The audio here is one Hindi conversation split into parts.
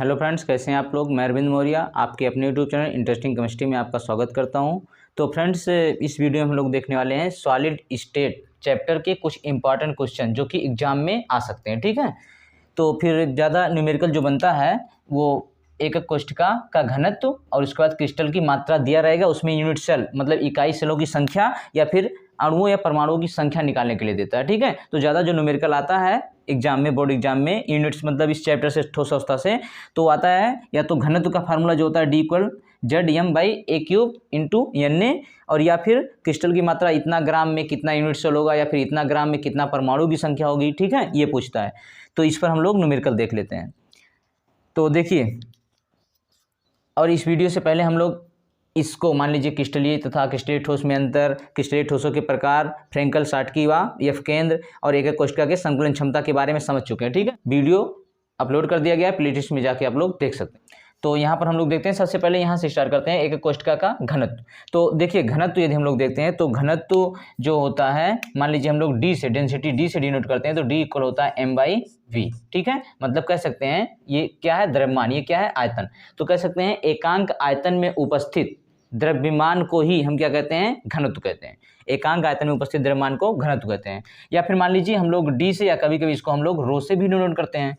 हेलो फ्रेंड्स, कैसे हैं आप लोग। मैं अरविंद मौर्य आपके अपने यूट्यूब चैनल इंटरेस्टिंग केमिस्ट्री में आपका स्वागत करता हूं। तो फ्रेंड्स, इस वीडियो में हम लोग देखने वाले हैं सॉलिड स्टेट चैप्टर के कुछ इंपॉर्टेंट क्वेश्चन जो कि एग्जाम में आ सकते हैं। ठीक है, तो फिर ज़्यादा न्यूमेरिकल जो बनता है वो एक कोष्ठिका का घनत्व और उसके बाद क्रिस्टल की मात्रा दिया रहेगा, उसमें यूनिट सेल मतलब इकाई सेलों की संख्या या फिर अणुओं या परमाणुओं की संख्या निकालने के लिए देता है। ठीक है, तो ज़्यादा जो न्यूमेरिकल आता है एग्जाम में, बोर्ड एग्जाम में यूनिट्स मतलब इस चैप्टर से ठोस से तो आता है या तो घनत्व का फार्मूला जो होता है D=ZM/A³ और या फिर क्रिस्टल की मात्रा इतना ग्राम में कितना यूनिट सेल होगा या फिर इतना ग्राम में कितना परमाणु की संख्या होगी। ठीक है, ये पूछता है, तो इस पर हम लोग न्यूमेरिकल देख लेते हैं। तो देखिए, और इस वीडियो से पहले हम लोग इसको मान लीजिए क्रिस्टलीय तथा क्रिस्टलीय ठोस में अंतर, क्रिस्टलीय ठोसों के प्रकार, फ्रेंकल-शॉटकी एफ केंद्र और एक कोष्ठिका के संकुलन क्षमता के बारे में समझ चुके हैं। ठीक है, वीडियो अपलोड कर दिया गया है, प्लेलिस्ट में जाके आप लोग देख सकते हैं। तो यहाँ पर हम लोग देखते हैं, सबसे पहले यहाँ से स्टार्ट करते हैं एक कोष्ठिका का घनत्व। तो देखिए, घनत्व यदि हम लोग देखते हैं तो घनत्व जो होता है, मान लीजिए हम लोग डी से, डेंसिटी डी से डिनोट करते हैं, तो डी इक्वल होता है m/v। ठीक है, मतलब कह सकते हैं ये क्या है, द्रव्यमान, ये क्या है, आयतन। तो कह सकते हैं एकांक आयतन में उपस्थित द्रव्यमान को ही हम क्या कहते हैं, घनत्व कहते हैं। एकांक आयतन में उपस्थित द्रव्यमान को घनत्व कहते हैं। या फिर मान लीजिए हम लोग डी से या कभी कभी इसको हम लोग रो से भी डिनोट करते हैं,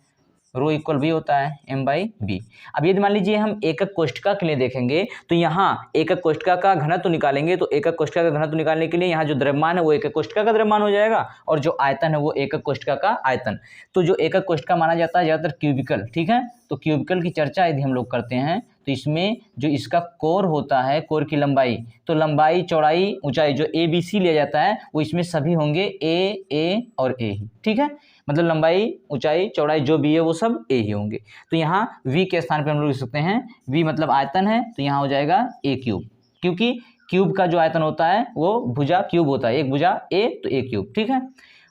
रो इक्वल भी होता है m/b। अब यदि मान लीजिए हम एकक कोष्ठिका के लिए देखेंगे तो यहाँ एकक कोष्ठिका का घनत्व निकालेंगे, तो एकक कोष्ठिका का घनत्व निकालने के लिए यहाँ जो द्रव्यमान है वो एकक कोष्ठिका का द्रव्यमान हो जाएगा और जो आयतन है वो एकक कोष्ठिका का आयतन। तो जो एकक कोष्ठिका माना जाता है ज़्यादातर क्यूबिकल। ठीक है, तो क्यूबिकल की चर्चा यदि हम लोग करते हैं तो इसमें जो इसका कोर होता है, कोर की लंबाई, तो लंबाई, चौड़ाई, ऊंचाई जो ABC लिया जाता है वो इसमें सभी होंगे A और A ही। ठीक है, मतलब लंबाई, ऊंचाई, चौड़ाई जो भी है वो सब A ही होंगे। तो यहाँ V के स्थान पे हम लोग लिख सकते हैं, V मतलब आयतन है, तो यहाँ हो जाएगा A³, क्योंकि क्यूब का जो आयतन होता है वो भुजा क्यूब होता है, एक भुजा A तो A³। ठीक है,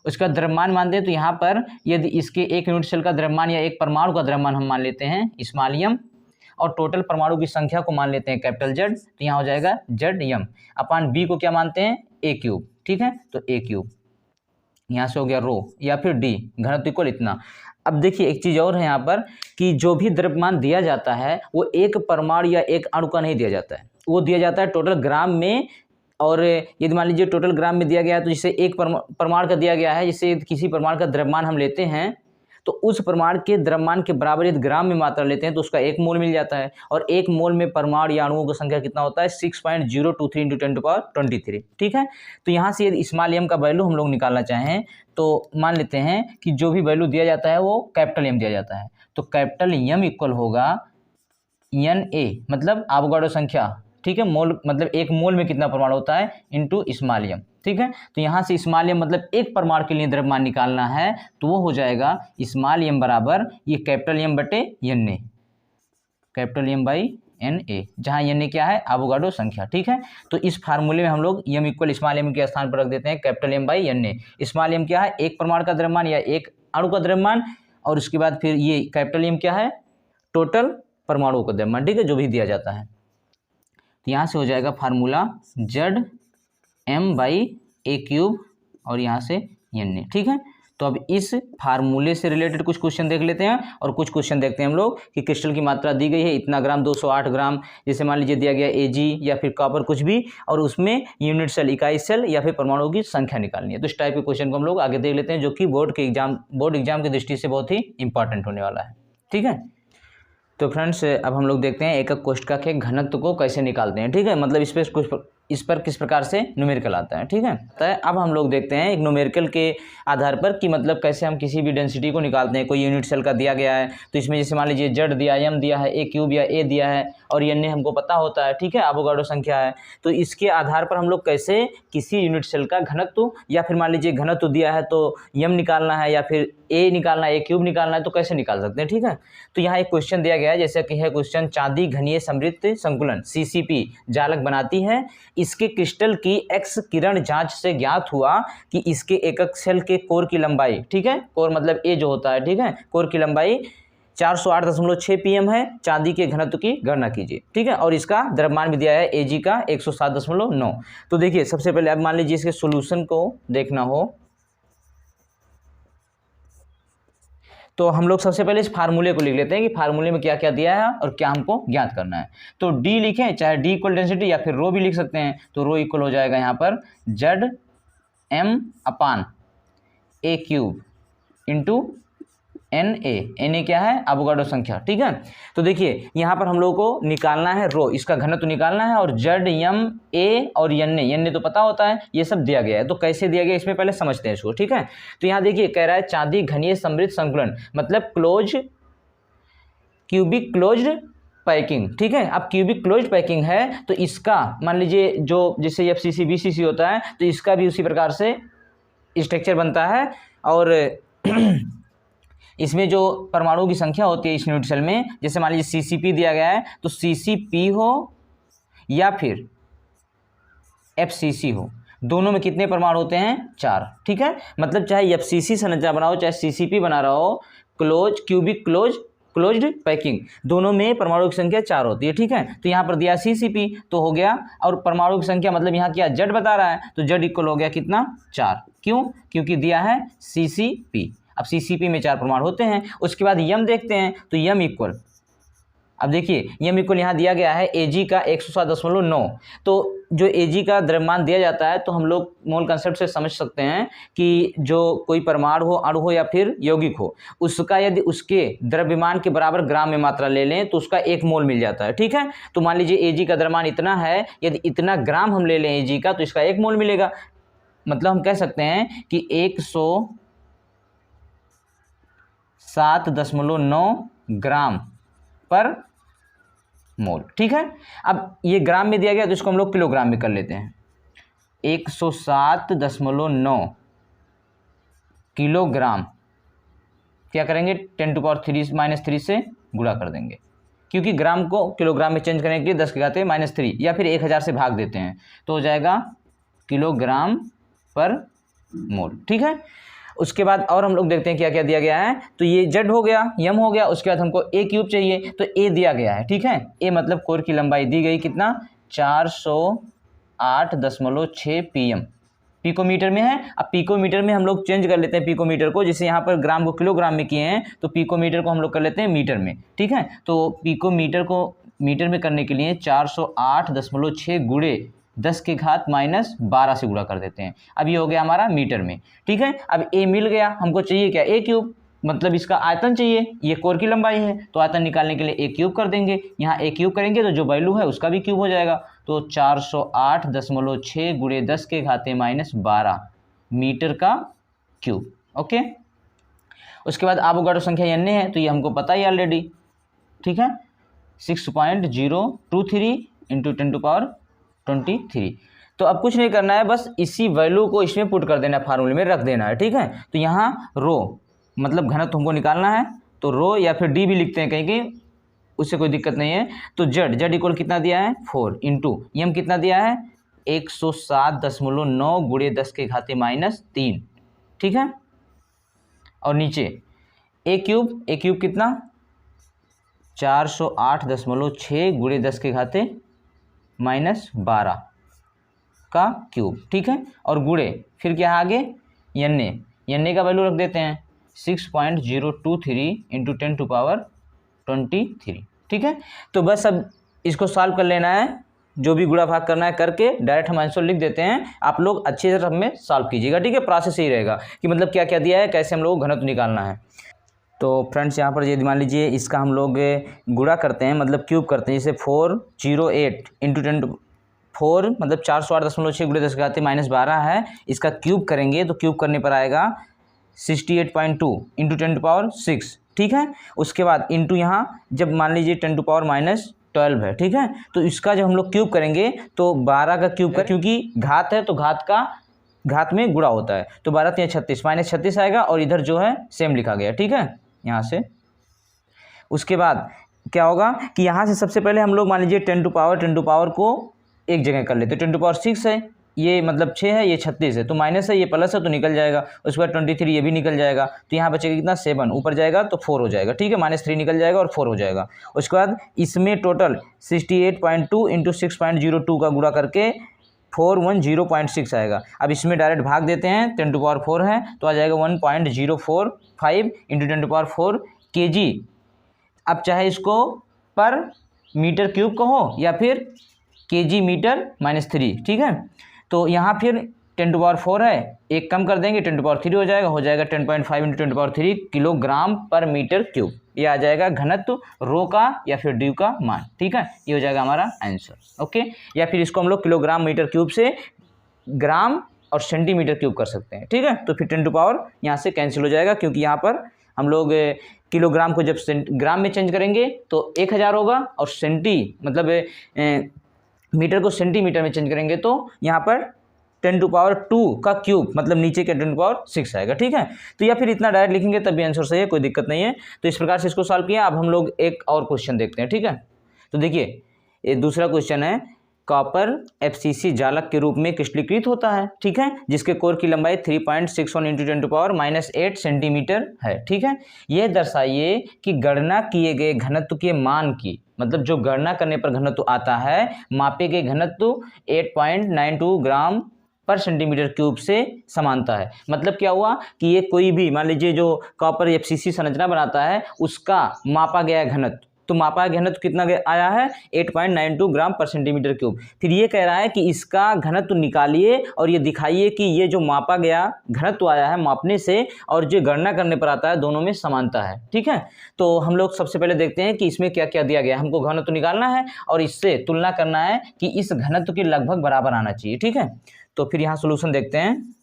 उसका द्रव्यमान मानते हैं तो यहाँ पर यदि इसके एक यूनिट सेल का द्रव्यमान या एक परमाणु का द्रव्यमान हम मान लेते हैं स्मॉल m और टोटल परमाणु की संख्या को मान लेते हैं कैपिटल Z, तो यहाँ हो जाएगा ZM अपान B को क्या मानते हैं, A³। ठीक है, तो A³, यहाँ से हो गया रो या फिर डी, घनत्व इक्वल इतना। अब देखिए एक चीज़ और है यहाँ पर कि जो भी द्रव्यमान दिया जाता है वो एक परमाणु या एक अणु का नहीं दिया जाता है, वो दिया जाता है टोटल ग्राम में। और यदि मान लीजिए टोटल ग्राम में दिया गया है तो जिससे एक परमाणु का दिया गया है, जिससे किसी परमाणु का द्रव्यमान हम लेते हैं तो उस परमाणु के द्रव्यमान के बराबर यदि ग्राम में मात्रा लेते हैं तो उसका एक मोल मिल जाता है। और एक मोल में परमाणु या अणुओं की संख्या कितना होता है, 6.023 × 10⁻23। ठीक है, तो यहाँ से यदि स्मॉल m का वैल्यू हम लोग निकालना चाहें तो मान लेते हैं कि जो भी वैल्यू दिया जाता है वो कैपिटल M दिया जाता है, तो कैपिटल M इक्वल होगा Na मतलब अवोगाड्रो संख्या। ठीक है, मोल मतलब एक मोल में कितना परमाणु होता है इंटू स्मॉल m। ठीक है, तो यहाँ से स्मॉल m मतलब एक परमाणु के लिए द्रव्यमान निकालना है तो वो हो जाएगा स्मॉल m बराबर ये कैपिटल M बटे Na, कैपिटल M/Na, जहाँ Na क्या है, अवोगाड्रो संख्या। ठीक है, तो इस फार्मूले में हम लोग m इक्वल स्मॉल m के स्थान पर रख देते हैं कैपिटल M/Na। स्मॉल m क्या है, एक परमाणु का द्रव्यमान या एक अणु का द्रव्यमान, और उसके बाद फिर ये कैपिटल M क्या है, टोटल परमाणुओं का द्रव्यमान। ठीक है, जो भी दिया जाता है, तो यहाँ से हो जाएगा फार्मूला ZM/A³ और यहाँ से Na। ठीक है, तो अब इस फार्मूले से रिलेटेड कुछ क्वेश्चन देख लेते हैं और कुछ क्वेश्चन देखते हैं हम लोग कि क्रिस्टल की मात्रा दी गई है इतना ग्राम, 208 ग्राम, जैसे मान लीजिए दिया गया Ag या फिर कॉपर कुछ भी, और उसमें यूनिट सेल, इकाई सेल या फिर परमाणुओं की संख्या निकालनी है। तो इस टाइप के क्वेश्चन को हम लोग आगे देख लेते हैं जो कि बोर्ड एग्जाम की दृष्टि से बहुत ही इंपॉर्टेंट होने वाला है। ठीक है, तो फ्रेंड्स अब हम लोग देखते हैं एकक कोष्ठिका के घनत्व को कैसे निकालते हैं। ठीक है, मतलब इस पर किस प्रकार से न्यूमेरिकल आता है। ठीक है, तो अब हम लोग देखते हैं एक न्यूमेरिकल के आधार पर कि मतलब कैसे हम किसी भी डेंसिटी को निकालते हैं। कोई यूनिट सेल का दिया गया है तो इसमें जैसे मान लीजिए Z दिया, M दिया है, A³ या A दिया है और Na हमको पता होता है। ठीक है, अवोगाड्रो संख्या है, तो इसके आधार पर हम लोग कैसे किसी यूनिट सेल का घनत्व, या फिर मान लीजिए घनत्व दिया है तो M निकालना है या फिर A निकालना है, A³ निकालना है, तो कैसे निकाल सकते हैं। ठीक है, तो यहाँ एक क्वेश्चन दिया गया है, जैसे कि है क्वेश्चन, चांदी घनीय समृद्ध संकुलन CCP जालक बनाती है, इसके क्रिस्टल की एक्स किरण जांच से ज्ञात हुआ कि इसके एकक सेल के कोर की लंबाई, ठीक है, कोर मतलब A जो होता है, ठीक है, कोर की लंबाई 408.6 pm है, चांदी के घनत्व की गणना कीजिए। ठीक है, और इसका द्रव्यमान भी दिया है Ag का 107.9। तो देखिए सबसे पहले अब मान लीजिए इसके सॉल्यूशन को देखना हो तो हम लोग सबसे पहले इस फार्मूले को लिख लेते हैं कि फार्मूले में क्या क्या दिया है और क्या हमको ज्ञात करना है। तो डी लिखें, चाहे डी इक्वल डेंसिटी या फिर रो भी लिख सकते हैं। तो रो इक्वल हो जाएगा यहाँ पर Z M upon A cube into N A क्या है, अवोगाड्रो संख्या। ठीक है, तो देखिए यहाँ पर हम लोग को निकालना है रो, इसका घनत्व निकालना है, और जेड एम ए और एन ए तो पता होता है, ये सब दिया गया है। तो कैसे दिया गया इसमें पहले समझते हैं इसको। ठीक है, तो यहाँ देखिए कह रहा है चांदी घनीय समृद्ध संकुलन, मतलब क्लोज क्यूबिक क्लोज्ड पैकिंग। ठीक है, अब क्यूबिक क्लोज्ड पैकिंग है तो इसका मान लीजिए जो जैसे FCC BCC होता है तो इसका भी उसी प्रकार से स्ट्रक्चर बनता है। और इसमें जो परमाणु की संख्या होती है इस यूनिट सेल में, जैसे मान लीजिए CCP दिया गया है तो CCP हो या फिर FCC हो, दोनों में कितने परमाणु होते हैं, 4। ठीक है, मतलब चाहे FCC संरचना बनाओ चाहे CCP बना रहा हो, क्लोज क्यूबिक क्लोज्ड पैकिंग, दोनों में परमाणु की संख्या 4 होती है। ठीक है, तो यहाँ पर दिया CCP तो हो गया, और परमाणु की संख्या मतलब यहाँ क्या जेड बता रहा है, तो जेड इक्वल हो गया कितना, 4। क्यों, क्योंकि दिया है CCP। अब CCP में 4 परमाणु होते हैं। उसके बाद यम देखते हैं, तो यम इक्वल, अब देखिए यम इक्वल यहाँ दिया गया है Ag का 107.9। तो जो Ag का द्रव्यमान दिया जाता है तो हम लोग मोल कंसेप्ट से समझ सकते हैं कि जो कोई परमाणु हो, अणु हो या फिर यौगिक हो, उसका यदि उसके द्रव्यमान के बराबर ग्राम में मात्रा ले लें तो उसका 1 मोल मिल जाता है। ठीक है, तो मान लीजिए Ag का द्रव्यमान इतना है, यदि इतना ग्राम हम ले लें Ag का तो इसका 1 मोल मिलेगा। मतलब हम कह सकते हैं कि 107.9 ग्राम पर मोल। ठीक है, अब ये ग्राम में दिया गया तो इसको हम लोग किलोग्राम में कर लेते हैं। 107.9 किलोग्राम क्या करेंगे, 10⁻³ से गुणा कर देंगे, क्योंकि ग्राम को किलोग्राम में चेंज करने के लिए 10⁻³ या फिर 1000 से भाग देते हैं तो हो जाएगा किलोग्राम पर मोल। ठीक है, उसके बाद और हम लोग देखते हैं क्या क्या दिया गया है। तो ये जेड हो गया, यम हो गया, उसके बाद हमको ए क्यूब चाहिए तो ए दिया गया है। ठीक है, ए मतलब कोर की लंबाई दी गई कितना, 408.6 pm, पिकोमीटर में है। अब पिकोमीटर में हम लोग चेंज कर लेते हैं पिकोमीटर को, जैसे यहाँ पर ग्राम को किलोग्राम में किए हैं तो पिकोमीटर को हम लोग कर लेते हैं मीटर में। ठीक है, तो पिकोमीटर को मीटर में करने के लिए 408.6 गुणे 10⁻⁻12 से गुणा कर देते हैं। अब ये हो गया हमारा मीटर में। ठीक है, अब ए मिल गया, हमको चाहिए क्या, ए क्यूब, मतलब इसका आयतन चाहिए, ये कोर की लंबाई है तो आयतन निकालने के लिए ए क्यूब कर देंगे। यहाँ ए क्यूब करेंगे तो जो वैल्यू है उसका भी क्यूब हो जाएगा, तो 408.6 गुणे 10⁻12 मीटर का क्यूब। ओके, उसके बाद अवोगाड्रो संख्या एन है तो ये हमको पता ही ऑलरेडी। ठीक है, 6.023 × 10⁻23। तो अब कुछ नहीं करना है, बस इसी वैल्यू को इसमें पुट कर देना है, फार्मूले में रख देना है। ठीक है, तो यहाँ रो मतलब घनत्व हमको निकालना है, तो रो या फिर डी भी लिखते हैं कहीं कहीं, उससे कोई दिक्कत नहीं है। तो जेड इक्वल कितना दिया है, 4 इंटू यम कितना दिया है, 107.9 गुणे 10⁻³ ठीक है, और नीचे ए क्यूब कितना, 408.6 गुणे 10⁻12 का क्यूब। ठीक है, और गुणे फिर क्या आगे एन का वैल्यू रख देते हैं 6.023 × 10⁻23। ठीक है, तो बस अब इसको सॉल्व कर लेना है, जो भी गुणा भाग करना है करके डायरेक्ट हम आंसर लिख देते हैं। आप लोग अच्छे से सब में सॉल्व कीजिएगा। ठीक है, प्रोसेस यही रहेगा कि मतलब क्या क्या दिया है, कैसे हम लोग को घनत्व निकालना है। तो फ्रेंड्स यहाँ पर ये मान लीजिए इसका हम लोग गुणा करते हैं, मतलब क्यूब करते हैं, जैसे 408 × 4 मतलब 408.6 गुणे 10⁻12 है, इसका क्यूब करेंगे तो क्यूब करने पर आएगा 68.2 × 10⁻6। ठीक है, उसके बाद इंटू यहाँ जब मान लीजिए 10⁻12 है। ठीक है, तो इसका जब हम लोग क्यूब करेंगे तो 12 का क्यूब करें, क्योंकि घात है तो घात में गुणा होता है, तो 12 × 36 -36 आएगा, और इधर जो है सेम लिखा गया। ठीक है, यहाँ से उसके बाद क्या होगा कि यहाँ से सबसे पहले हम लोग मान लीजिए 10 टू पावर को एक जगह कर लेते, 10⁻6 है, ये मतलब 6 है, ये 36 है, तो माइनस है, ये प्लस है तो निकल जाएगा। उसके बाद 23 ये भी निकल जाएगा, तो यहाँ बचेगा कितना, 7, ऊपर जाएगा तो 4 हो जाएगा। ठीक है, -3 निकल जाएगा और 4 हो जाएगा। उसके बाद इसमें टोटल 68.2 × 6.02 का गुणा करके 410.6 आएगा। अब इसमें डायरेक्ट भाग देते हैं, 10⁴ है तो आ जाएगा 1.045 इंटू 10⁴ kg। अब चाहे इसको पर मीटर क्यूब कहो या फिर kg मीटर -3, ठीक है। तो यहाँ फिर 10⁴ है, एक कम कर देंगे 10⁻³ हो जाएगा 10.5 इंटू 10⁻³ किलोग्राम पर मीटर क्यूब। ये आ जाएगा घनत्व रो का या फिर ड्यू का मान, ठीक है। ये हो जाएगा हमारा आंसर, ओके। या फिर इसको हम लोग किलोग्राम मीटर क्यूब से ग्राम और सेंटीमीटर क्यूब कर सकते हैं, ठीक है। तो फिर 10 यहाँ से कैंसिल हो जाएगा, क्योंकि यहाँ पर हम लोग किलोग्राम को जब ग्राम में चेंज करेंगे तो 1000 होगा, और मीटर को सेंटीमीटर में चेंज करेंगे तो यहाँ पर 10⁻² का क्यूब मतलब नीचे के 10⁻6 आएगा, ठीक है। तो या फिर इतना डायरेक्ट लिखेंगे तब भी आंसर सही है, कोई दिक्कत नहीं है। तो इस प्रकार से इसको सॉल्व किया। अब हम लोग एक और क्वेश्चन देखते हैं, ठीक है। तो देखिए ये दूसरा क्वेश्चन है, कॉपर FCC जालक के रूप में क्रिस्टलीकृत होता है, ठीक है, जिसके कोर की लंबाई 3.61 इंटू 10⁻⁸ सेंटीमीटर है, ठीक है। यह दर्शाइए कि गणना किए गए घनत्व के मान की, मतलब जो गणना करने पर घनत्व आता है, मापे गए घनत्व 8.92 ग्राम पर सेंटीमीटर क्यूब से समानता है। मतलब क्या हुआ कि ये कोई भी मान लीजिए जो कॉपर FCC संरचना बनाता है उसका मापा गया घनत्व, तो मापा घनत्व कितना आया है 8.92 ग्राम पर सेंटीमीटर क्यूब। फिर ये कह रहा है कि इसका घनत्व निकालिए और ये दिखाइए कि ये जो मापा गया घनत्व आया है मापने से और जो गणना करने पर आता है दोनों में समानता है, ठीक है। तो हम लोग सबसे पहले देखते हैं कि इसमें क्या क्या दिया गया है। हमको घनत्व निकालना है और इससे तुलना करना है कि इस घनत्व के लगभग बराबर आना चाहिए, ठीक है। तो फिर यहाँ सोल्यूशन देखते हैं,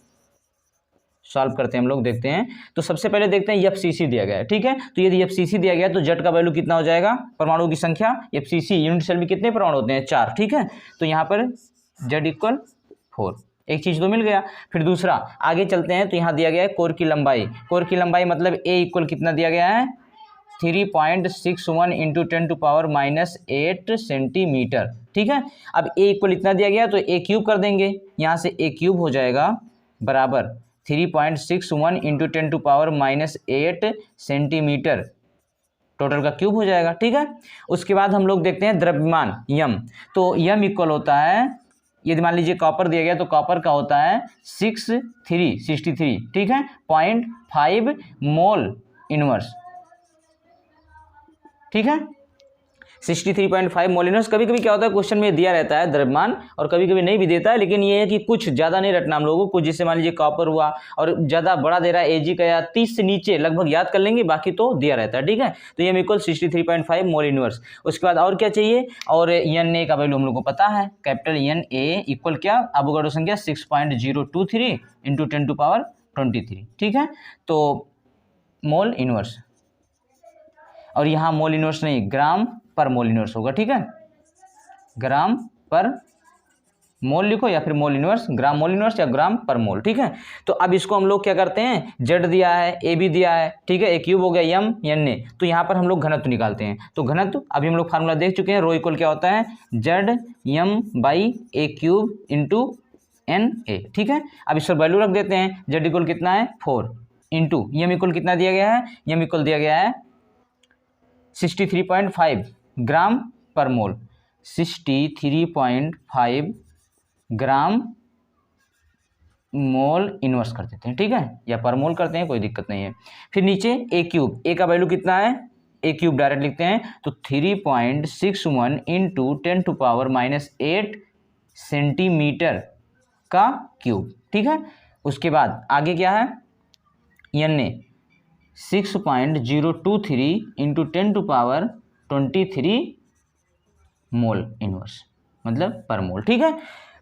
सॉल्व करते हैं हम लोग, देखते हैं। तो सबसे पहले देखते हैं FCC दिया गया है, ठीक है। तो यदि FCC दिया गया है तो Z का वैल्यू कितना हो जाएगा, परमाणु की संख्या FCC यूनिट सेल में कितने परमाणु होते हैं 4, ठीक है। तो यहाँ पर Z = 4, एक चीज़ तो मिल गया। फिर दूसरा आगे चलते हैं, तो यहाँ दिया गया है कोर की लंबाई। कोर की लंबाई मतलब A = कितना दिया गया है 3.61 इंटू 10⁻⁸ सेंटीमीटर, ठीक है। अब A = इतना दिया गया तो A³ कर देंगे, यहाँ से A³ हो जाएगा बराबर 3.61 इंटू 10⁻⁸ सेंटीमीटर, टोटल का क्यूब हो जाएगा, ठीक है। उसके बाद हम लोग देखते हैं द्रव्यमान यम। तो यम इक्वल होता है, यदि मान लीजिए कॉपर दिया गया तो कॉपर का होता है 63, ठीक है, 0.5 मोल इनवर्स, ठीक है, 63.5 मोल इनवर्स। कभी कभी क्या होता है क्वेश्चन में दिया रहता है द्रव्यमान और कभी कभी नहीं भी देता है, लेकिन ये है कि कुछ ज़्यादा नहीं रटना हम लोगों को। जिससे मान लीजिए कॉपर हुआ और ज़्यादा बड़ा दे रहा है Ag का या 30 से नीचे लगभग याद कर लेंगे, बाकी तो दिया रहता है, ठीक है। तो ये = 63.5 मोल इनवर्स। उसके बाद और क्या चाहिए, और Na का वैल्यू हम लोग को पता है, कैपिटल Na = क्या, अवोगाड्रो संख्या 6.023 इंटू 10⁻23, ठीक है। तो मोल इनवर्स, और यहाँ मोल इनवर्स नहीं ग्राम पर मोल इनवर्स होगा, ठीक है। ग्राम पर मोल लिखो या फिर मोल इनवर्स, ग्राम मोल इनवर्स या ग्राम पर मोल, ठीक है। तो अब इसको हम लोग क्या करते हैं, Z दिया है, A भी दिया है, ठीक है, A³ हो गया यम Na। तो यहाँ पर हम लोग घनत्व निकालते हैं। तो घनत्व अभी हम लोग फार्मूला देख चुके हैं, रो = क्या होता है ZM/A³ इंटू Na, ठीक है। अब इस पर वैल्यू रख देते हैं, Z = कितना है 4 इंटू यम = कितना दिया गया है, यम = दिया गया है 63.5 ग्राम पर मोल, 63.5 ग्राम मोल इनवर्स कर देते हैं, ठीक है, या पर मोल करते हैं, कोई दिक्कत नहीं है। फिर नीचे A³ A का वैल्यू कितना है, A³ डायरेक्ट लिखते हैं, तो 3.61 इंटू 10⁻⁸ सेंटीमीटर का क्यूब, ठीक है। उसके बाद आगे क्या है, Na 6.023 इंटू 10⁻23 मोल इनवर्स, मतलब पर मोल, ठीक है।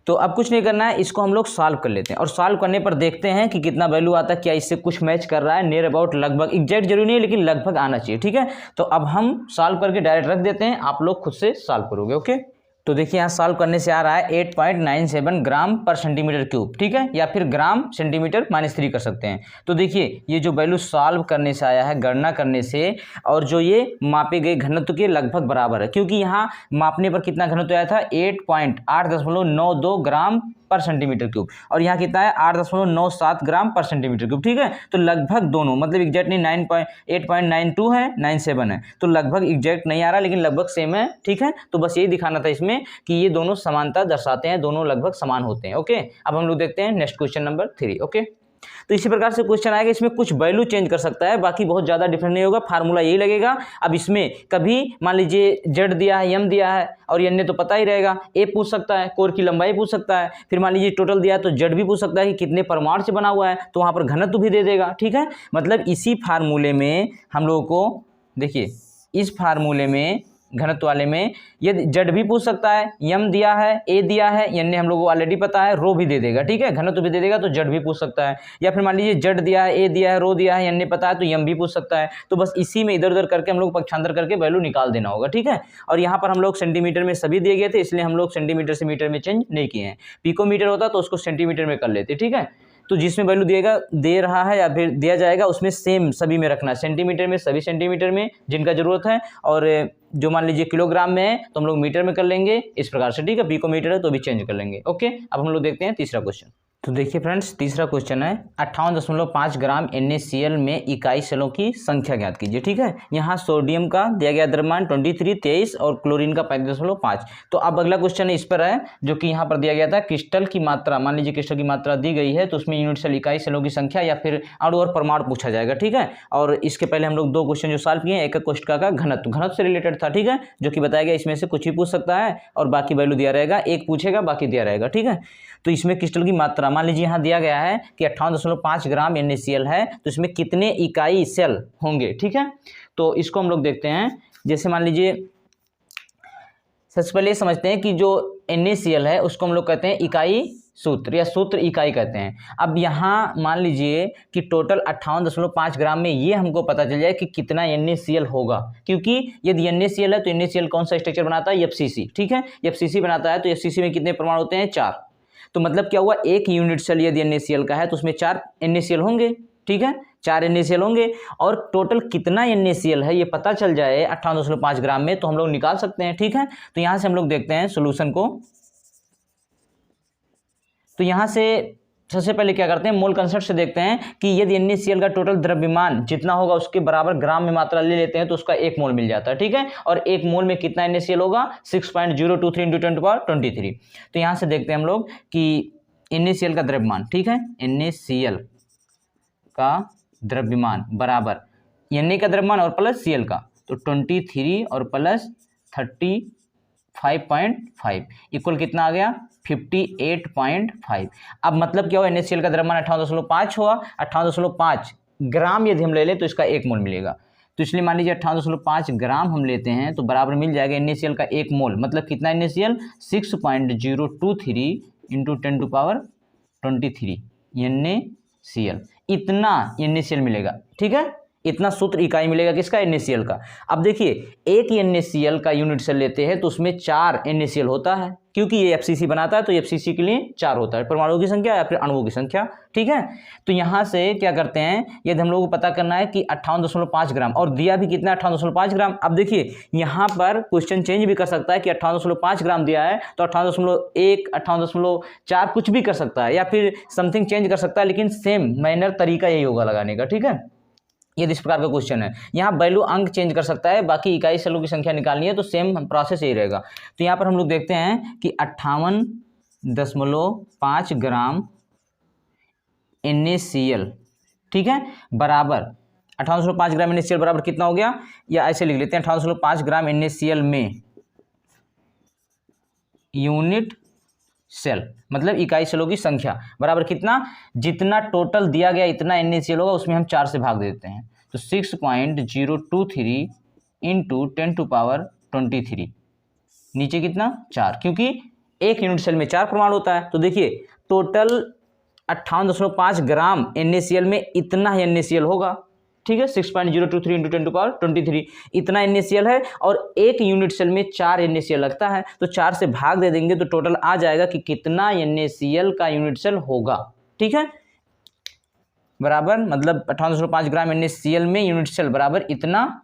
तो अब कुछ नहीं करना है, इसको हम लोग सॉल्व कर लेते हैं और सॉल्व करने पर देखते हैं कि कितना वैल्यू आता है, क्या इससे कुछ मैच कर रहा है, नियर अबाउट, लगभग, एग्जैक्ट जरूरी नहीं है लेकिन लगभग आना चाहिए, ठीक है। तो अब हम सॉल्व करके डायरेक्ट रख देते हैं, आप लोग खुद से सॉल्व करोगे, ओके। तो देखिए यहाँ सॉल्व करने से आ रहा है 8.97 ग्राम पर सेंटीमीटर क्यूब, ठीक है, या फिर ग्राम सेंटीमीटर -3 कर सकते हैं। तो देखिए ये जो वैल्यू सॉल्व करने से आया है, गणना करने से, और जो ये मापे गए घनत्व के लगभग बराबर है, क्योंकि यहाँ मापने पर कितना घनत्व आया था 8.92 ग्राम पर सेंटीमीटर क्यूब, और यहाँ कितना है 8.97 ग्राम पर सेंटीमीटर क्यूब। ठीक है, तो लगभग दोनों मतलब एग्जैक्ट नहीं 8.92 है 97 है, तो लगभग एग्जैक्ट नहीं आ रहा लेकिन लगभग सेम है। ठीक है, तो बस यही दिखाना था इसमें कि ये दोनों समानता दर्शाते हैं, दोनों लगभग समान होते हैं। ओके, अब हम लोग देखते हैं नेक्स्ट क्वेश्चन नंबर 3। ओके, तो इसी प्रकार से क्वेश्चन आएगा, इसमें कुछ वैल्यू चेंज कर सकता है, बाकी बहुत ज़्यादा डिफरेंट नहीं होगा, फार्मूला यही लगेगा। अब इसमें कभी मान लीजिए जेड दिया है, एम दिया है और एन तो पता ही रहेगा, ए पूछ सकता है, कोर की लंबाई पूछ सकता है, फिर मान लीजिए टोटल दिया है तो जेड भी पूछ सकता है कि कितने परमाणु से बना हुआ है, तो वहाँ पर घनत्व भी दे देगा। ठीक है, मतलब इसी फार्मूले में हम लोगों को देखिए, इस फार्मूले में घनत्व वाले में यदि जेड भी पूछ सकता है, यम दिया है, ए दिया है, एन हम लोगों को ऑलरेडी पता है, रो भी दे देगा। ठीक है, घनत्व भी दे देगा तो जेड भी पूछ सकता है, या फिर मान लीजिए जेड दिया है, ए दिया है, रो दिया है, एन पता है तो यम भी पूछ सकता है। तो बस इसी में इधर उधर करके हम लोग पक्षांतर करके वैल्यू निकाल देना होगा। ठीक है, और यहाँ पर हम लोग सेंटीमीटर में सभी दिए गए थे, इसलिए हम लोग सेंटीमीटर से मीटर में चेंज नहीं किए हैं। पिकोमीटर होता तो उसको सेंटीमीटर में कर लेते। ठीक है, तो जिसमें वैल्यू दे रहा है या फिर दिया जाएगा उसमें सेम सभी में रखना है, सेंटीमीटर में सभी सेंटीमीटर में जिनका जरूरत है, और जो मान लीजिए किलोग्राम में है तो हम लोग मीटर में कर लेंगे इस प्रकार से। ठीक है, पिकोमीटर है तो भी चेंज कर लेंगे। ओके, अब हम लोग देखते हैं तीसरा क्वेश्चन। तो देखिए फ्रेंड्स, तीसरा क्वेश्चन है 58.5 ग्राम NaCl में इकाई सेलों की संख्या ज्ञात कीजिए। ठीक है, यहाँ सोडियम का दिया गया द्रव्यमान 23 और क्लोरीन का 35.5। तो अब अगला क्वेश्चन इस पर है जो कि यहाँ पर दिया गया था, क्रिस्टल की मात्रा, मान लीजिए क्रिस्टल की मात्रा दी गई है तो उसमें यूनिट सेल इकाई सेलों की संख्या या फिर अणु और परमाणु पूछा जाएगा। ठीक है, और इसके पहले हम लोग 2 क्वेश्चन जो सॉल्व किए, एक कोष्ठका का घनत्व से रिलेटेड था। ठीक है, जो कि बताया गया इसमें से कुछ भी पूछ सकता है और बाकी वैल्यू दिया रहेगा, एक पूछेगा बाकी दिया रहेगा। ठीक है, तो इसमें क्रिस्टल की मात्रा मान लीजिए यहाँ दिया गया है कि 58.5 ग्राम NaCl है, तो इसमें कितने इकाई सेल होंगे। ठीक है, तो इसको हम लोग देखते हैं। जैसे मान लीजिए सबसे पहले समझते हैं कि जो NaCl है उसको हम लोग कहते हैं इकाई सूत्र या सूत्र इकाई कहते हैं। अब यहाँ मान लीजिए कि टोटल 58.5 ग्राम में ये हमको पता चल जाए कि कितना NaCl होगा, क्योंकि यदि NaCl है तो NaCl कौन सा स्ट्रक्चर बनाता है, FCC। ठीक है, FCC बनाता है, तो FCC में कितने परमाणु होते हैं, 4। तो मतलब क्या हुआ, एक यूनिट सेल यदि NaCl का है तो उसमें 4 NaCl होंगे। ठीक है, 4 NaCl होंगे, और टोटल कितना NaCl है ये पता चल जाए 58.5 ग्राम में तो हम लोग निकाल सकते हैं। ठीक है, तो यहाँ से हम लोग देखते हैं सोल्यूशन को। तो यहाँ से सबसे पहले क्या करते हैं, मोल कंसेप्ट से देखते हैं कि यदि NaCl का टोटल द्रव्यमान जितना होगा उसके बराबर ग्राम में मात्रा ले लेते हैं तो उसका 1 मोल मिल जाता है। ठीक है, और 1 मोल में कितना NaCl होगा, 6.023 × 10⁻23। तो यहाँ से देखते हैं हम लोग कि NaCl का द्रव्यमान, ठीक है, NaCl का द्रव्यमान बराबर Na का द्रव्यमान और प्लस Cl का, तो 23 और प्लस 35.5 इक्वल कितना आ गया, 58.5। अब मतलब क्या हुआ, NaCl का द्रव्यमान 58.5 हुआ, 58.5 ग्राम यदि हम ले लें तो इसका 1 मोल मिलेगा। तो इसलिए मान लीजिए 58.5 ग्राम हम लेते हैं तो बराबर मिल जाएगा NaCl का 1 मोल, मतलब कितना NaCl, 6.023 × 10⁻23 NaCl, इतना NaCl मिलेगा। ठीक है, इतना सूत्र इकाई मिलेगा किसका, NaCl का। अब देखिए एक NaCl का यूनिट सेल लेते हैं तो उसमें 4 NaCl होता है, क्योंकि ये FCC बनाता है तो FCC के लिए 4 होता है, परमाणुओं की संख्या या फिर अणुओं की संख्या। ठीक है, तो यहाँ से क्या करते हैं, यदि हम लोगों को पता करना है कि 58.5 ग्राम और दिया भी कितना 58.5 ग्राम। अब देखिए यहाँ पर क्वेश्चन चेंज भी कर सकता है कि 58.5 ग्राम दिया है तो 58.1 58.4 कुछ भी कर सकता है, या फिर समथिंग चेंज कर सकता है, लेकिन सेम मैनर तरीका यही होगा लगाने का। ठीक है, ये इस प्रकार का क्वेश्चन है। यहाँ वैल्यू अंक चेंज कर सकता है, बाकी इकाई सेलों की संख्या निकालनी है तो सेम प्रोसेस यही रहेगा। तो यहाँ पर हम लोग देखते हैं कि 58.5 ग्राम NaCl, ठीक है, बराबर 58.5 ग्राम NaCl बराबर कितना हो गया, या ऐसे लिख लेते हैं 58.5 ग्राम NaCl में यूनिट सेल मतलब इकाई सेलों की संख्या बराबर कितना, जितना टोटल दिया गया इतना NaCl होगा उसमें हम 4 से भाग देते हैं, तो 6.023 × 10⁻23, नीचे कितना 4, क्योंकि एक यूनिट सेल में 4 परमाणु होता है। तो देखिए टोटल 58.5 ग्राम NaCl में इतना NaCl होगा। ठीक है, 6.023 × 10⁻23 इतना NaCl है, और एक यूनिट सेल में 4 NaCl लगता है, तो 4 से भाग दे देंगे तो टोटल आ जाएगा कि कितना NaCl का यूनिट सेल होगा। ठीक है, बराबर मतलब 58.5 ग्राम NaCl में यूनिट सेल बराबर इतना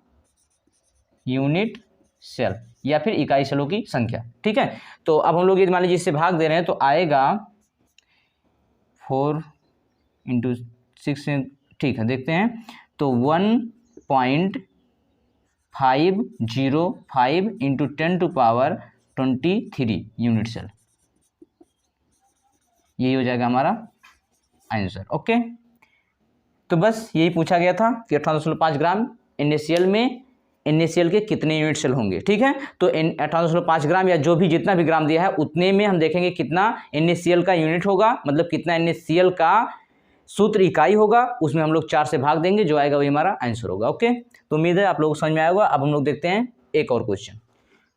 यूनिट सेल या फिर इकाई सेलों की संख्या। ठीक है, तो अब हम लोग ये मान लीजिए इससे भाग दे रहे हैं तो आएगा 4 इंटू 6, ठीक है, देखते हैं। तो 1.505 इंटू 10⁻23 यूनिट सेल, यही हो जाएगा हमारा आंसर। ओके, तो बस यही पूछा गया था कि 18.5 ग्राम NaCl में NaCl के कितने यूनिट सेल होंगे। ठीक है, तो 18.5 ग्राम या जो भी जितना भी ग्राम दिया है उतने में हम देखेंगे कितना NaCl का यूनिट होगा, मतलब कितना NaCl का सूत्र इकाई होगा, उसमें हम लोग 4 से भाग देंगे, जो आएगा वही हमारा आंसर होगा। ओके, तो उम्मीद है आप लोगों को समझ में आया होगा। अब हम लोग देखते हैं एक और क्वेश्चन।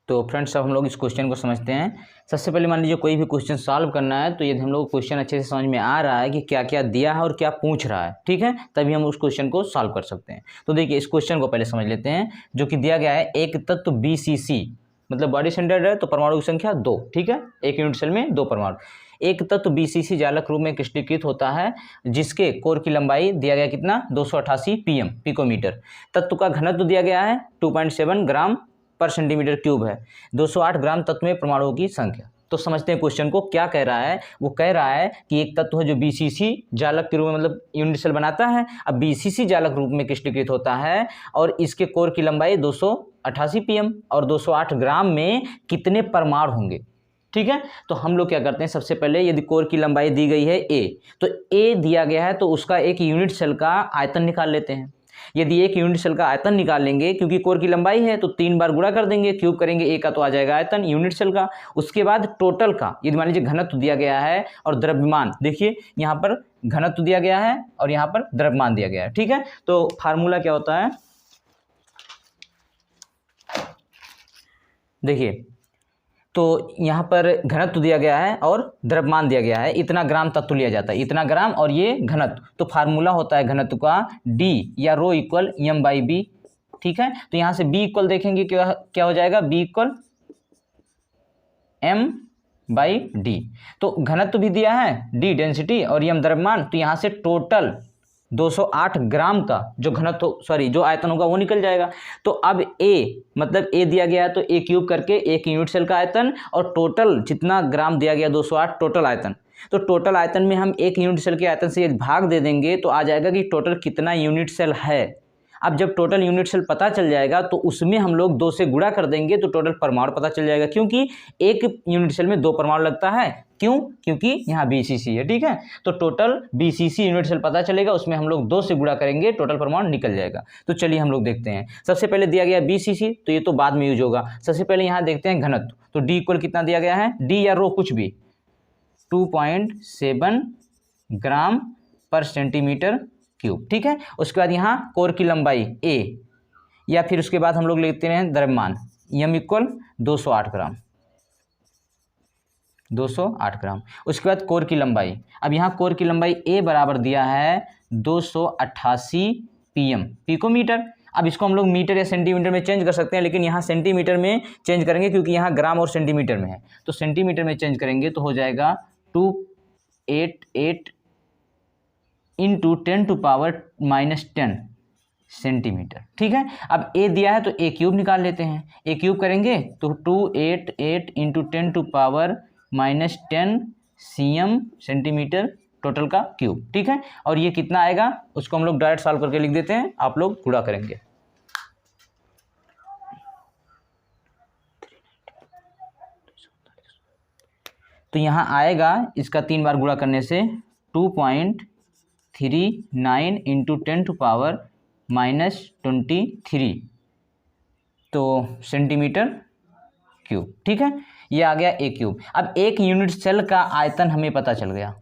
तो फ्रेंड्स, अब हम लोग इस क्वेश्चन को समझते हैं। सबसे पहले मान लीजिए कोई भी क्वेश्चन सॉल्व करना है, तो यदि हम लोग को क्वेश्चन अच्छे से समझ में आ रहा है कि क्या क्या दिया है और क्या पूछ रहा है, ठीक है, तभी हम उस क्वेश्चन को सॉल्व कर सकते हैं। तो देखिए, इस क्वेश्चन को पहले समझ लेते हैं। जो कि दिया गया है, एक तत्व BCC मतलब बॉडी सेंटर्ड है, तो परमाणु की संख्या 2, ठीक है, एक यूनिट सेल में 2 परमाणु। एक तत्व BCC जालक रूप में क्रिस्टलीकृत होता है, जिसके कोर की लंबाई दिया गया कितना, 288 pm पिकोमीटर। तत्व का घनत्व दिया गया है 2.7 ग्राम पर सेंटीमीटर क्यूब है। 208 ग्राम तत्व में परमाणुओं की संख्या। तो समझते हैं क्वेश्चन को क्या कह रहा है। वो कह रहा है कि एक तत्व है जो BCC जालक के रूप में मतलब यूनिट सेल बनाता है। अब BCC जालक रूप में क्रिस्टलीकृत होता है और इसके कोर की लंबाई 288 pm और 208 ग्राम में कितने परमाणु होंगे। ठीक है, तो हम लोग क्या करते हैं, सबसे पहले यदि कोर की लंबाई दी गई है A, तो A दिया गया है, तो उसका एक यूनिट सेल का आयतन निकाल लेते हैं। यदि एक यूनिट सेल का आयतन निकालेंगे, क्योंकि कोर की लंबाई है तो 3 बार गुणा कर देंगे, क्यूब करेंगे, A का तो आ जाएगा आयतन यूनिट सेल का। उसके बाद टोटल का, यदि मान लीजिए घनत्व दिया गया है और द्रव्यमान, देखिए यहाँ पर घनत्व दिया गया है और यहाँ पर द्रव्यमान दिया गया है। ठीक है, तो फार्मूला क्या होता है, देखिए, तो यहाँ पर घनत्व दिया गया है और द्रव्यमान दिया गया है, इतना ग्राम तत्व लिया जाता है, इतना ग्राम और ये घनत्व। तो फार्मूला होता है घनत्व का D या रो इक्वल m/b। ठीक है, तो यहाँ से B इक्वल देखेंगे क्या हो जाएगा, B इक्वल m/d। तो घनत्व भी दिया है D डेंसिटी और m द्रव्यमान, तो यहाँ से टोटल 208 ग्राम का जो घनत्व जो आयतन होगा वो निकल जाएगा। तो अब A मतलब A दिया गया है, तो A क्यूब करके एक यूनिट सेल का आयतन और टोटल जितना ग्राम दिया गया 208 टोटल आयतन। तो टोटल आयतन में हम एक यूनिट सेल के आयतन से भाग दे देंगे, तो आ जाएगा कि टोटल कितना यूनिट सेल है। अब जब टोटल यूनिट सेल पता चल जाएगा तो उसमें हम लोग 2 से गुणा कर देंगे, तो टोटल परमाणु पता चल जाएगा, क्योंकि एक यूनिट सेल में 2 परमाणु लगता है। क्यों, क्योंकि यहाँ BCC है। ठीक है, तो टोटल BCC यूनिट सेल पता चलेगा, उसमें हम लोग 2 से गुणा करेंगे, टोटल परमाणु निकल जाएगा। तो चलिए हम लोग देखते हैं। सबसे पहले दिया गया BCC, तो ये तो बाद में यूज होगा। सबसे पहले यहाँ देखते हैं घनत्व, तो D इक्वल कितना दिया गया है, D या रो कुछ भी 2.7 ग्राम पर सेंटीमीटर क्यूब। ठीक है, उसके बाद यहाँ कोर की लंबाई A, या फिर उसके बाद हम लोग लेते हैं द्रव्यमान M इक्वल 208 ग्राम, 208 ग्राम। उसके बाद कोर की लंबाई, अब यहाँ कोर की लंबाई A बराबर दिया है 288 pm पिकोमीटर। अब इसको हम लोग मीटर या सेंटीमीटर में चेंज कर सकते हैं, लेकिन यहाँ सेंटीमीटर में चेंज करेंगे क्योंकि यहाँ ग्राम और सेंटीमीटर में है, तो सेंटीमीटर में चेंज करेंगे तो हो जाएगा 288 इंटू 10⁻⁻10 सेंटीमीटर। ठीक है, अब A दिया है तो A क्यूब निकाल लेते हैं। A क्यूब करेंगे तो 288 इंटू 10⁻⁻10 cm सेंटीमीटर टोटल का क्यूब। ठीक है, और ये कितना आएगा उसको हम लोग डायरेक्ट सॉल्व करके लिख देते हैं, आप लोग गुणा करेंगे। तो यहाँ आएगा इसका 3 बार गुणा करने से 2.39 इंटू 10⁻⁻23 तो सेंटीमीटर क्यूब। ठीक है, ये आ गया A क्यूब। अब एक यूनिट सेल का आयतन हमें पता चल गया।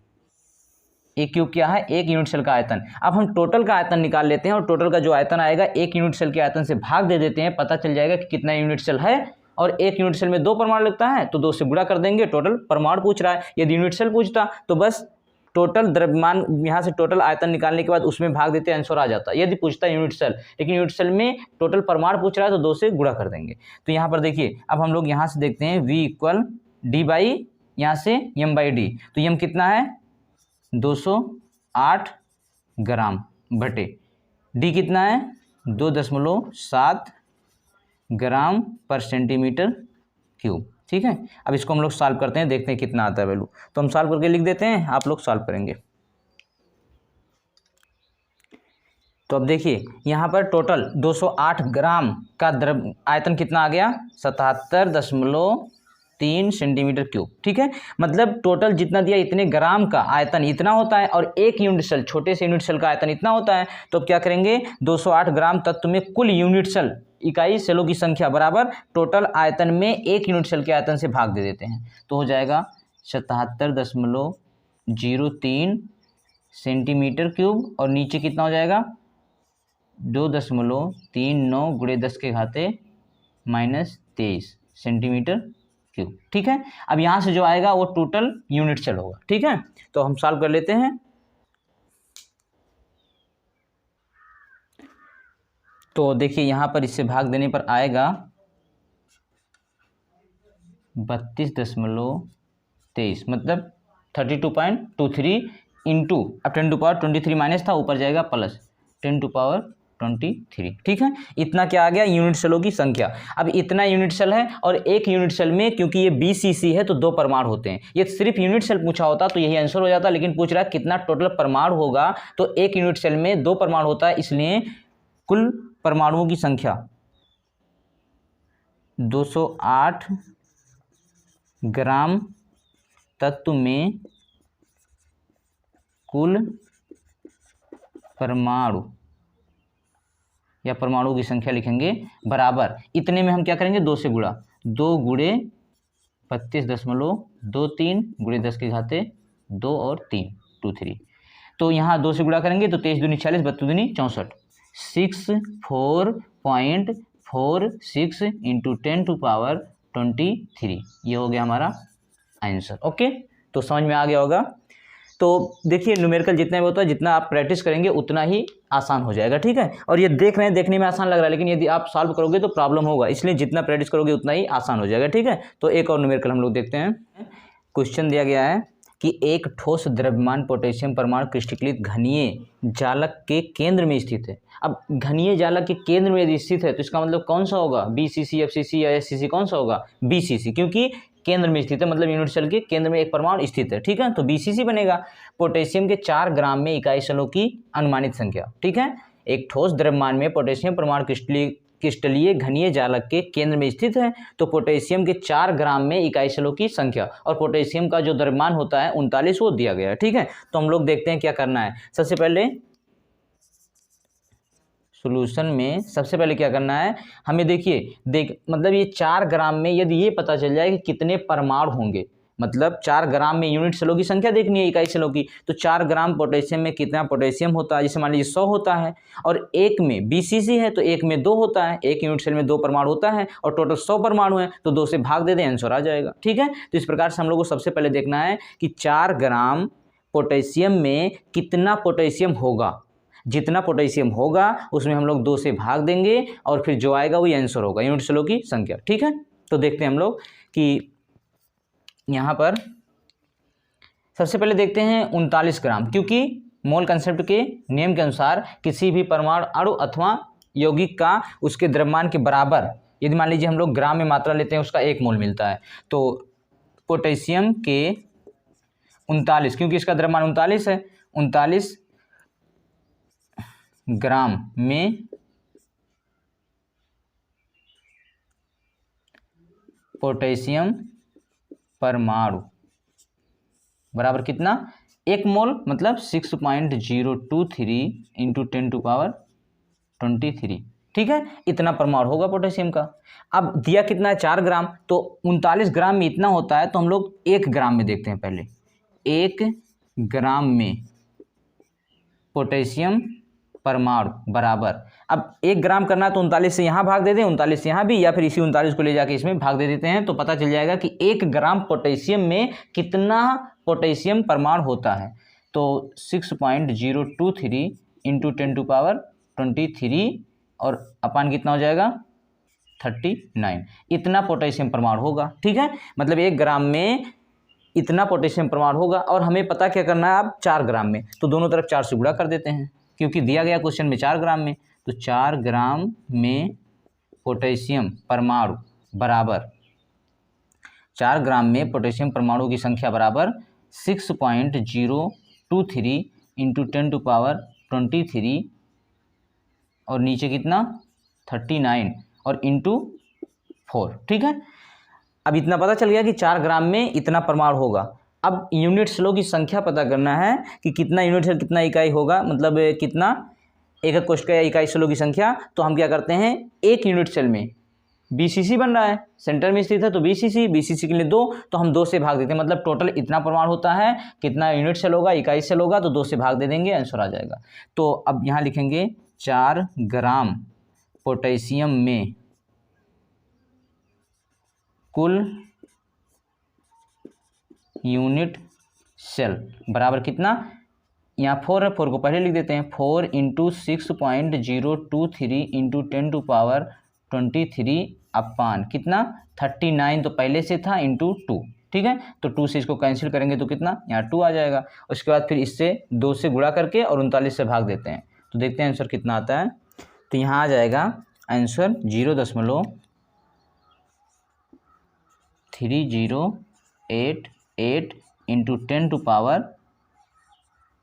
A क्यूब क्या है, एक यूनिट सेल का आयतन। अब हम टोटल का आयतन निकाल लेते हैं और टोटल का जो आयतन आएगा एक यूनिट सेल के आयतन से भाग दे देते हैं, पता चल जाएगा कि कितना यूनिट सेल है। और एक यूनिट सेल में 2 परमाणु लगता है, तो 2 से गुणा कर देंगे, टोटल परमाणु पूछ रहा है। यदि यूनिट सेल पूछता तो बस टोटल द्रव्यमान, यहाँ से टोटल आयतन निकालने के बाद उसमें भाग देते आंसर आ जाता। यदि पूछता यूनिट सेल, लेकिन यूनिट सेल में टोटल परमाणु पूछ रहा है तो 2 से गुणा कर देंगे। तो यहाँ पर देखिए, अब हम लोग यहाँ से देखते हैं V इक्वल D बाई यहाँ से m/d। तो m कितना है 208 ग्राम बटे D कितना है 2.7 ग्राम पर सेंटीमीटर क्यूब। ठीक है, अब इसको हम लोग सॉल्व करते हैं, देखते हैं कितना आता है वैल्यू। तो हम सॉल्व करके लिख देते हैं, आप लोग सॉल्व करेंगे। तो अब देखिए यहाँ पर टोटल 208 ग्राम का द्रव आयतन कितना आ गया, 77.3 सेंटीमीटर क्यूब। ठीक है, मतलब टोटल जितना दिया इतने ग्राम का आयतन इतना होता है और एक यूनिट सेल, छोटे से यूनिट सेल का आयतन इतना होता है। तो अब क्या करेंगे, 208 ग्राम तत्व में कुल यूनिट सेल इकाई सेलों की संख्या बराबर टोटल आयतन में एक यूनिट सेल के आयतन से भाग दे देते हैं। तो हो जाएगा 77.03 सेंटीमीटर क्यूब और नीचे कितना हो जाएगा 2.39 गुणे 10 के घाते -23 सेंटीमीटर क्यूब। ठीक है, अब यहाँ से जो आएगा वो टोटल यूनिट सेल होगा। ठीक है, तो हम सॉल्व कर लेते हैं। तो देखिए यहाँ पर इससे भाग देने पर आएगा 32.23 मतलब 32.23 इंटू, अब 10⁻23 माइनस था, ऊपर जाएगा प्लस 10⁻23। ठीक है, इतना क्या आ गया यूनिट सेलों की संख्या। अब इतना यूनिट सेल है और एक यूनिट सेल में क्योंकि ये BCC है तो 2 परमाणु होते हैं। ये सिर्फ यूनिट सेल पूछा होता तो यही आंसर हो जाता, लेकिन पूछ रहा है कितना टोटल परमाणु होगा, तो एक यूनिट सेल में 2 परमाणु होता है, इसलिए कुल परमाणुओं की संख्या 208 ग्राम तत्व में कुल परमाणु या परमाणु की संख्या लिखेंगे बराबर, इतने में हम क्या करेंगे 2 से गुणा, 2 गुणे 32.23 गुणे 10 के घाते 2 और 3 23। तो यहाँ 2 से गुणा करेंगे तो 23 दूनी 40, 32 दूनी 64, 6446 इंटू 10⁻23। ये हो गया हमारा आंसर। ओके, तो समझ में आ गया होगा। तो देखिए न्यूमेरिकल जितना भी होता है, जितना आप प्रैक्टिस करेंगे उतना ही आसान हो जाएगा। ठीक है, और ये देख रहे हैं, देखने में आसान लग रहा है, लेकिन यदि आप सॉल्व करोगे तो प्रॉब्लम होगा, इसलिए जितना प्रैक्टिस करोगे उतना ही आसान हो जाएगा। ठीक है, तो एक और न्यूमेरिकल हम लोग देखते हैं। क्वेश्चन दिया गया है कि एक ठोस द्रव्यमान पोटेशियम परमाणु क्रिस्टलीकृत घनीय जालक के केंद्र में स्थित है। अब घनीय जालक के केंद्र में यदि स्थित है तो इसका मतलब कौन सा होगा, BCC, FCC या SCC, कौन सा होगा, BCC, क्योंकि केंद्र में स्थित है, मतलब यूनिट सेल के केंद्र में एक परमाणु स्थित है। ठीक है, तो BCC बनेगा। पोटेशियम के 4 ग्राम में इकाई सेलों की अनुमानित संख्या। ठीक है, एक ठोस द्रव्यमान में पोटेशियम परमाणु क्रिस्टलीय घनीय जालक के केंद्र में स्थित है, तो पोटेशियम के 4 ग्राम में इकाई सेलों की संख्या और पोटेशियम का जो द्रव्यमान होता है 39, वो दिया गया है। ठीक है, तो हम लोग देखते हैं क्या करना है। सबसे पहले सॉल्यूशन में सबसे पहले क्या करना है हमें, देखिए मतलब ये 4 ग्राम में यदि ये पता चल जाए कि कितने परमाणु होंगे, मतलब 4 ग्राम में यूनिट सेलों की संख्या देखनी है, इकाई सेलों की, तो 4 ग्राम पोटेशियम में कितना पोटेशियम होता है, जैसे मान लीजिए 100 होता है, और एक में BCC है तो एक में 2 होता है, एक यूनिट सेल में 2 परमाणु होता है और टोटल 100 परमाणु है, तो 2 से भाग दे दें, आंसर आ जाएगा। ठीक है, तो इस प्रकार से हम लोग को सबसे पहले देखना है कि 4 ग्राम पोटेशियम में कितना पोटेशियम होगा, जितना पोटेशियम होगा उसमें हम लोग 2 से भाग देंगे और फिर जो आएगा वही आंसर होगा, यूनिट सेलों की संख्या। ठीक है, तो देखते हैं हम लोग कि यहाँ पर सबसे पहले देखते हैं 39 ग्राम, क्योंकि मोल कंसेप्ट के नियम के अनुसार किसी भी परमाणु अणु अथवा यौगिक का उसके द्रव्यमान के बराबर, यदि मान लीजिए हम लोग ग्राम में मात्रा लेते हैं, उसका 1 मोल मिलता है, तो पोटेशियम के 39, क्योंकि इसका द्रव्यमान 39 है, 39 ग्राम में पोटेशियम परमाणु बराबर कितना, 1 मोल, मतलब 6.023 इंटू 10⁻23। ठीक है, इतना परमाणु होगा पोटेशियम का। अब दिया कितना है 4 ग्राम, तो 39 ग्राम में इतना होता है, तो हम लोग 1 ग्राम में देखते हैं पहले। 1 ग्राम में पोटेशियम परमाणु बराबर, अब 1 ग्राम करना है तो 39 से यहाँ भाग दे दें, 39 से यहाँ भी, या फिर इसी 39 को ले जाके इसमें भाग दे देते हैं, तो पता चल जाएगा कि 1 ग्राम पोटेशियम में कितना पोटेशियम परमाणु होता है। तो 6.023 इंटू 10⁻23 और अपान कितना हो जाएगा 39, इतना पोटेशियम परमाणु होगा। ठीक है, मतलब 1 ग्राम में इतना पोटेशियम परमाणु होगा, और हमें पता क्या करना है अब 4 ग्राम में, तो दोनों तरफ 4 से गुणा कर देते हैं, क्योंकि दिया गया क्वेश्चन में 4 ग्राम में, तो 4 ग्राम में पोटेशियम परमाणु बराबर, 4 ग्राम में पोटेशियम परमाणु की संख्या बराबर 6.023 इंटू 10⁻23 और नीचे कितना 39 और इंटू 4, ठीक है। अब इतना पता चल गया कि 4 ग्राम में इतना परमाणु होगा। अब यूनिट सेलों की संख्या पता करना है कि कितना यूनिट सेल कितना इकाई होगा, मतलब कितना एक कोशिका या इकाई सेलों की संख्या। तो हम क्या करते हैं, एक यूनिट सेल में बीसीसी बन रहा है, सेंटर में स्थित है तो बीसीसी के लिए 2, तो हम 2 से भाग देते हैं, मतलब टोटल इतना परमाणु होता है, कितना यूनिट सेल होगा, इकाई सेल होगा, तो 2 से भाग दे देंगे, आंसर आ जाएगा। तो अब यहाँ लिखेंगे 4 ग्राम पोटेशियम में कुल यूनिट सेल बराबर कितना, यहाँ 4 है, 4 को पहले लिख देते हैं, 4 × 6.023 × 10⁻23 अपान कितना 39, तो पहले से था, इंटू 2, ठीक है। तो 2 से इसको कैंसिल करेंगे तो कितना, यहाँ 2 आ जाएगा। उसके बाद फिर इससे 2 से गुणा करके और 39 से भाग देते हैं, तो देखते हैं आंसर कितना आता है। तो यहाँ आ जाएगा आंसर 0.3088 ×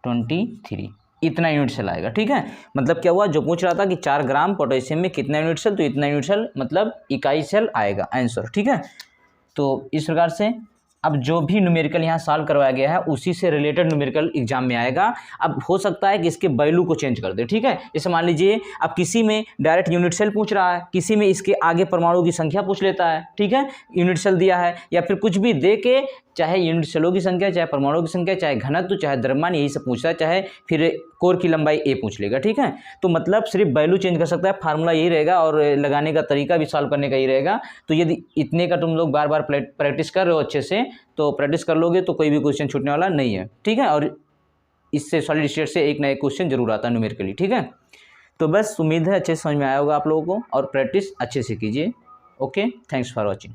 10⁻23 इतना यूनिट सेल आएगा, ठीक है। मतलब क्या हुआ, जो पूछ रहा था कि 4 ग्राम पोटेशियम में कितना यूनिट सेल, तो इतना यूनिट सेल मतलब इकाई सेल आएगा आंसर, ठीक है। तो इस प्रकार से अब जो भी न्यूमेरिकल यहाँ सॉल्व करवाया गया है उसी से रिलेटेड न्यूमेरिकल एग्जाम में आएगा। अब हो सकता है कि इसके वैल्यू को चेंज कर दे, ठीक है। जैसे मान लीजिए अब किसी में डायरेक्ट यूनिट सेल पूछ रहा है, किसी में इसके आगे परमाणु की संख्या पूछ लेता है, ठीक है, यूनिट सेल दिया है, या फिर कुछ भी दे के चाहे यूनिट सेलों की संख्या, चाहे परमाणु की संख्या, चाहे घनत्व, चाहे द्रव्यमान, यही सब पूछता है, चाहे फिर कोर की लंबाई ए पूछ लेगा, ठीक है। तो मतलब सिर्फ वैल्यू चेंज कर सकता है, फार्मूला यही रहेगा और लगाने का तरीका भी सॉल्व करने का ही रहेगा। तो यदि इतने का तुम लोग बार बार प्रैक्टिस कर रहे हो अच्छे से, तो प्रैक्टिस कर लोगे तो कोई भी क्वेश्चन छूटने वाला नहीं है, ठीक है। और इससे सॉलिड स्टेट से एक ना एक क्वेश्चन जरूर आता है न्यूमेरिकली, ठीक है। तो बस उम्मीद है अच्छे से समझ में आया होगा आप लोगों को, और प्रैक्टिस अच्छे से कीजिए। Okay, thanks for watching.